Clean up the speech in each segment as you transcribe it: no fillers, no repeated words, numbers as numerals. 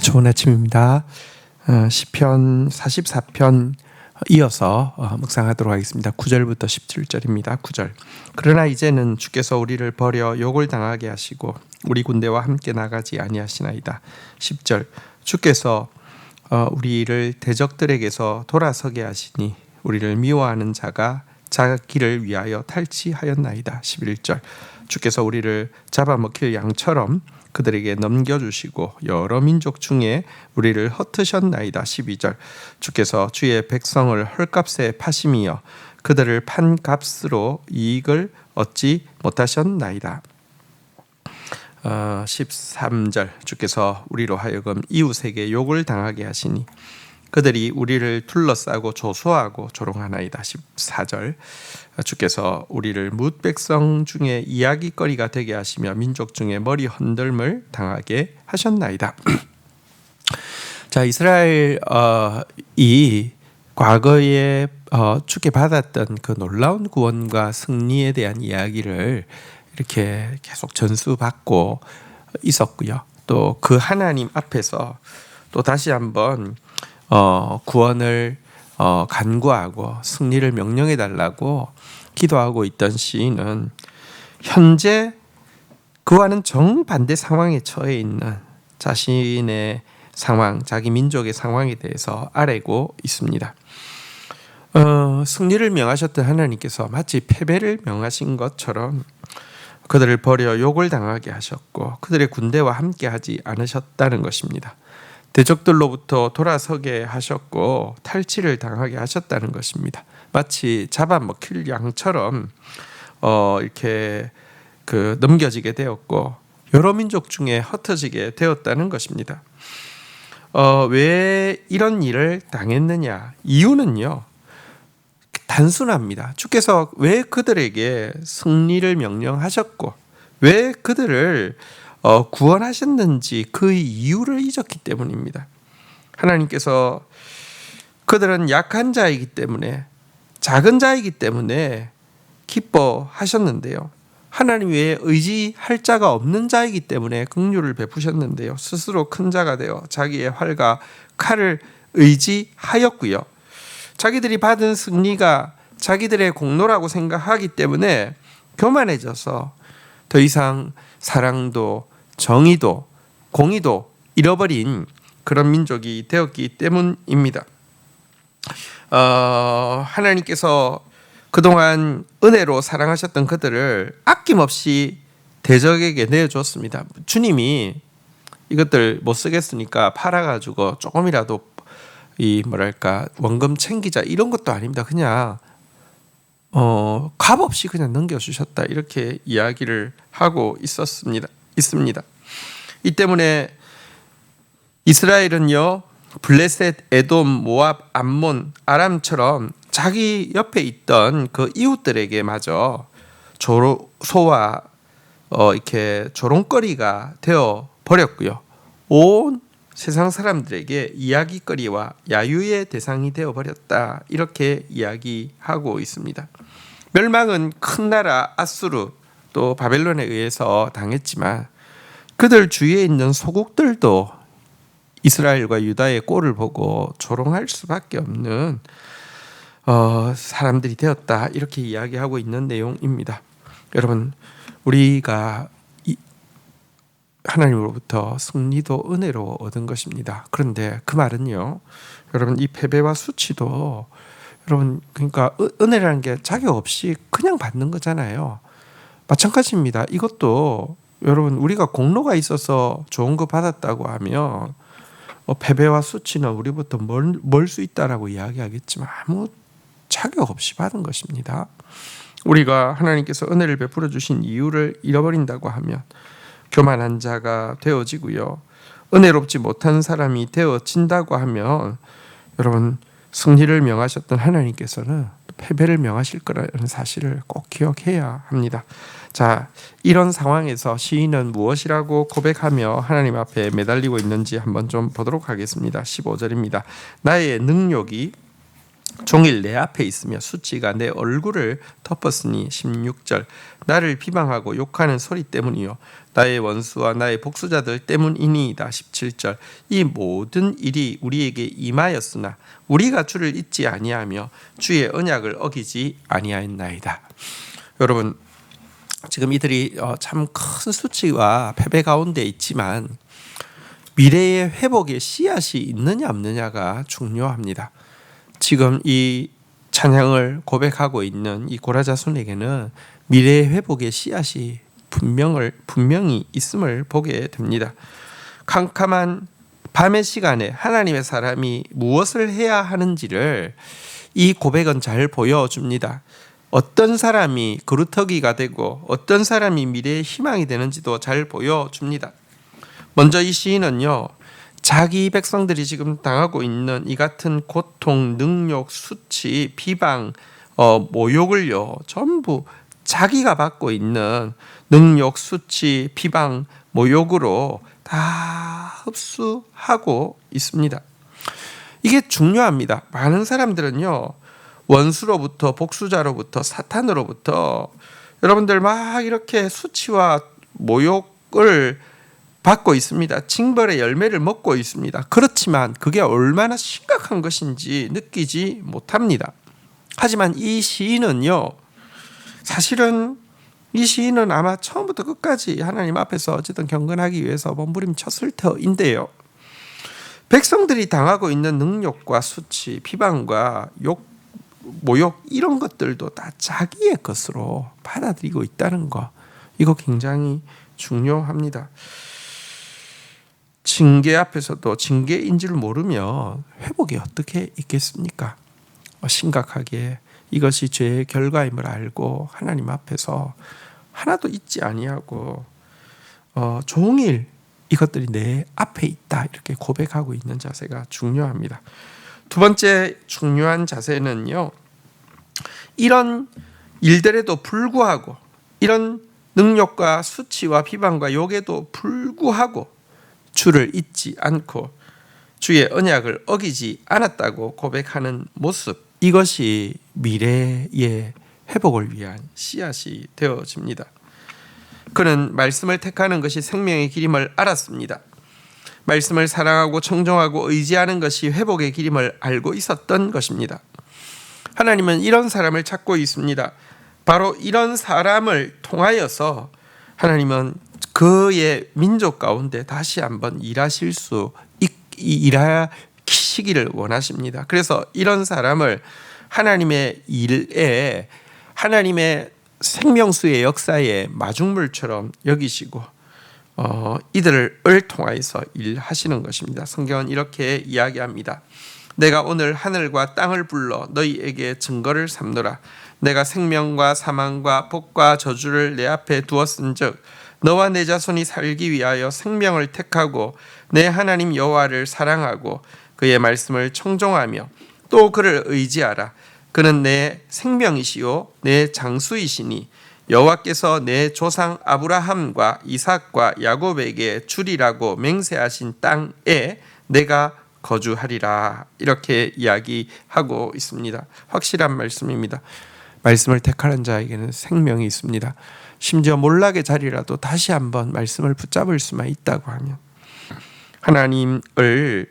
좋은 아침입니다. 시편 44편 이어서 묵상하도록 하겠습니다. 9절부터 17절입니다. 9절. 그러나 이제는 주께서 우리를 버려 욕을 당하게 하시고 우리 군대와 함께 나가지 아니하시나이다. 10절. 주께서 우리를 대적들에게서 돌아서게 하시니 우리를 미워하는 자가 자기를 위하여 탈취하였나이다. 11절. 주께서 우리를 잡아먹힐 양처럼 그들에게 넘겨주시고 여러 민족 중에 우리를 흩으셨나이다. 12절. 주께서 주의 백성을 헐값에 파심이여 그들을 판 값으로 이익을 얻지 못하셨나이다. 13절. 주께서 우리로 하여금 이웃에게 욕을 당하게 하시니 그들이 우리를 둘러싸고 조소하고 조롱하나이다. 14절. 주께서 우리를 뭇 백성 중에 이야기거리가 되게 하시며 민족 중에 머리 흔들림을 당하게 하셨나이다. 자, 이스라엘이 과거에 주께 받았던 그 놀라운 구원과 승리에 대한 이야기를 이렇게 계속 전수받고 있었고요. 또 그 하나님 앞에서 또 다시 한번 구원을 간구하고 승리를 명령해 달라고 기도하고 있던 시인은 현재 그와는 정반대 상황에 처해 있는 자신의 상황, 자기 민족의 상황에 대해서 아뢰고 있습니다. 승리를 명하셨던 하나님께서 마치 패배를 명하신 것처럼 그들을 버려 욕을 당하게 하셨고 그들의 군대와 함께 하지 않으셨다는 것입니다. 대적들로부터 돌아서게 하셨고 탈취를 당하게 하셨다는 것입니다. 마치 잡아먹힐 양처럼 이렇게 넘겨지게 되었고 여러 민족 중에 흩어지게 되었다는 것입니다. 왜 이런 일을 당했느냐? 이유는요, 단순합니다. 주께서 왜 그들에게 승리를 명령하셨고 왜 그들을 구원하셨는지 그 이유를 잊었기 때문입니다. 하나님께서 그들은 약한 자이기 때문에 작은 자이기 때문에 기뻐하셨는데요. 하나님 외에 의지할 자가 없는 자이기 때문에 긍휼을 베푸셨는데요. 스스로 큰 자가 되어 자기의 활과 칼을 의지하였고요. 자기들이 받은 승리가 자기들의 공로라고 생각하기 때문에 교만해져서 더 이상 사랑도 정의도 공의도 잃어버린 그런 민족이 되었기 때문입니다. 하나님께서 그동안 은혜로 사랑하셨던 그들을 아낌없이 대적에게 내어줬습니다. 주님이 이것들 못 쓰겠으니까 팔아가지고 조금이라도 원금 챙기자 이런 것도 아닙니다. 그냥 값없이 그냥 넘겨주셨다 이렇게 이야기를 하고 있습니다. 이 때문에 이스라엘은요, 블레셋, 에돔, 모압, 암몬, 아람처럼 자기 옆에 있던 그 이웃들에게 마저 소와 이렇게 조롱거리가 되어 버렸고요. 온 세상 사람들에게 이야기거리와 야유의 대상이 되어 버렸다 이렇게 이야기하고 있습니다. 멸망은 큰 나라 아수르 또 바벨론에 의해서 당했지만 그들 주위에 있는 소국들도 이스라엘과 유다의 꼴을 보고 조롱할 수밖에 없는 사람들이 되었다 이렇게 이야기하고 있는 내용입니다. 여러분, 우리가 하나님으로부터 승리도 은혜로 얻은 것입니다. 그런데 그 말은요, 여러분, 이 패배와 수치도 여러분, 그러니까 은혜라는 게 자격 없이 그냥 받는 거잖아요. 마찬가지입니다. 이것도 여러분, 우리가 공로가 있어서 좋은 거 받았다고 하면 패배와 수치는 우리부터 멀 수 있다라고 이야기하겠지만 아무 자격 없이 받은 것입니다. 우리가 하나님께서 은혜를 베풀어 주신 이유를 잃어버린다고 하면 교만한 자가 되어지고요, 은혜롭지 못한 사람이 되어진다고 하면 여러분, 승리를 명하셨던 하나님께서는 패배를 명하실 거라는 사실을 꼭 기억해야 합니다. 자, 이런 상황에서 시인은 무엇이라고 고백하며 하나님 앞에 매달리고 있는지 한번 좀 보도록 하겠습니다. 15절입니다. 나의 능욕이 종일 내 앞에 있으며 수치가 내 얼굴을 덮었으니 16절 나를 비방하고 욕하는 소리 때문이요 나의 원수와 나의 복수자들 때문이니이다. 17절 이 모든 일이 우리에게 임하였으나 우리가 주를 잊지 아니하며 주의 언약을 어기지 아니하였나이다. 여러분, 지금 이들이 참 큰 수치와 패배 가운데 있지만 미래의 회복의 씨앗이 있느냐 없느냐가 중요합니다. 지금 이 찬양을 고백하고 있는 이 고라자손에게는 미래의 회복의 씨앗이 분명히 있음을 보게 됩니다. 캄캄한 밤의 시간에 하나님의 사람이 무엇을 해야 하는지를 이 고백은 잘 보여줍니다. 어떤 사람이 그루터기가 되고 어떤 사람이 미래의 희망이 되는지도 잘 보여줍니다. 먼저 이 시인은요, 자기 백성들이 지금 당하고 있는 이 같은 고통, 능욕, 수치, 비방, 모욕을요 전부 자기가 받고 있는 능욕, 수치, 비방, 모욕으로 다 흡수하고 있습니다. 이게 중요합니다. 많은 사람들은요 원수로부터 복수자로부터 사탄으로부터 여러분들 막 이렇게 수치와 모욕을 받고 있습니다. 징벌의 열매를 먹고 있습니다. 그렇지만 그게 얼마나 심각한 것인지 느끼지 못합니다. 하지만 이 시인은요, 사실은 이 시인은 아마 처음부터 끝까지 하나님 앞에서 어쨌든 경건하기 위해서 몸부림쳤을 터인데요. 백성들이 당하고 있는 능욕과 수치, 비방과 욕, 모욕 이런 것들도 다 자기의 것으로 받아들이고 있다는 거, 이거 굉장히 중요합니다. 징계 앞에서도 징계인 줄 모르면 회복이 어떻게 있겠습니까? 심각하게 이것이 죄의 결과임을 알고 하나님 앞에서 하나도 잊지 아니하고 종일 이것들이 내 앞에 있다 이렇게 고백하고 있는 자세가 중요합니다. 두 번째 중요한 자세는요, 이런 일들에도 불구하고 이런 능력과 수치와 비방과 욕에도 불구하고 주를 잊지 않고 주의 언약을 어기지 않았다고 고백하는 모습, 이것이 미래의 회복을 위한 씨앗이 되어집니다. 그는 말씀을 택하는 것이 생명의 길임을 알았습니다. 말씀을 사랑하고 청종하고 의지하는 것이 회복의 길임을 알고 있었던 것입니다. 하나님은 이런 사람을 찾고 있습니다. 바로 이런 사람을 통하여서 하나님은 그의 민족 가운데 다시 한번 일하시기를 원하십니다. 그래서 이런 사람을 하나님의 일에, 하나님의 생명수의 역사의 마중물처럼 여기시고 이들을 통하여서 일하시는 것입니다. 성경은 이렇게 이야기합니다. 내가 오늘 하늘과 땅을 불러 너희에게 증거를 삼노라. 내가 생명과 사망과 복과 저주를 내 앞에 두었은즉 너와 내 자손이 살기 위하여 생명을 택하고 내 하나님 여호와를 사랑하고 그의 말씀을 청종하며 또 그를 의지하라. 그는 내 생명이시요 내 장수이시니 여호와께서 내 조상 아브라함과 이삭과 야곱에게 주리라고 맹세하신 땅에 내가 거주하리라. 이렇게 이야기하고 있습니다. 확실한 말씀입니다. 말씀을 택하는 자에게는 생명이 있습니다. 심지어 몰락의 자리라도 다시 한번 말씀을 붙잡을 수만 있다고 하면 하나님을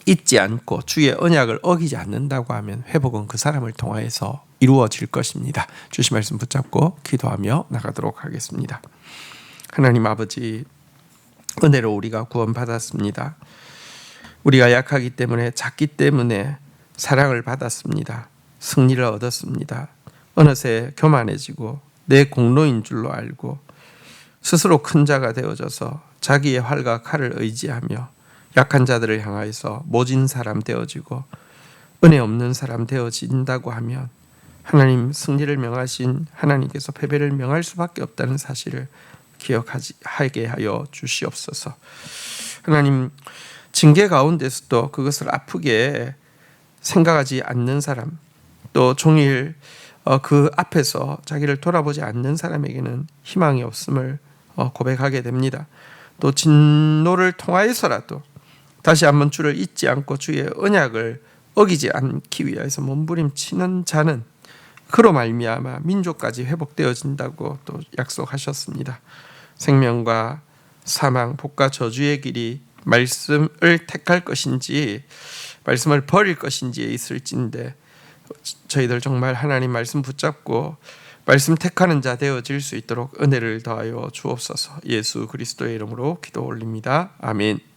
잊지 않고 주의 언약을 어기지 않는다고 하면 회복은 그 사람을 통하여서 이루어질 것입니다. 주신 말씀 붙잡고 기도하며 나가도록 하겠습니다. 하나님 아버지, 은혜로 우리가 구원받았습니다. 우리가 약하기 때문에, 작기 때문에 사랑을 받았습니다. 승리를 얻었습니다. 어느새 교만해지고 내 공로인 줄로 알고 스스로 큰 자가 되어져서 자기의 활과 칼을 의지하며 약한 자들을 향하여서 모진 사람 되어지고 은혜 없는 사람 되어진다고 하면 하나님, 승리를 명하신 하나님께서 패배를 명할 수밖에 없다는 사실을 기억하게 하여 주시옵소서. 하나님, 징계 가운데서도 그것을 아프게 생각하지 않는 사람, 또 종일 그 앞에서 자기를 돌아보지 않는 사람에게는 희망이 없음을 고백하게 됩니다. 또 진노를 통하여서라도 다시 한번 주를 잊지 않고 주의 언약을 어기지 않기 위해서 몸부림치는 자는 그로 말미암아 민족까지 회복되어진다고 또 약속하셨습니다. 생명과 사망, 복과 저주의 길이 말씀을 택할 것인지 말씀을 버릴 것인지에 있을진데 저희들 정말 하나님 말씀 붙잡고 말씀 택하는 자 되어질 수 있도록 은혜를 더하여 주옵소서. 예수 그리스도의 이름으로 기도 올립니다. 아멘.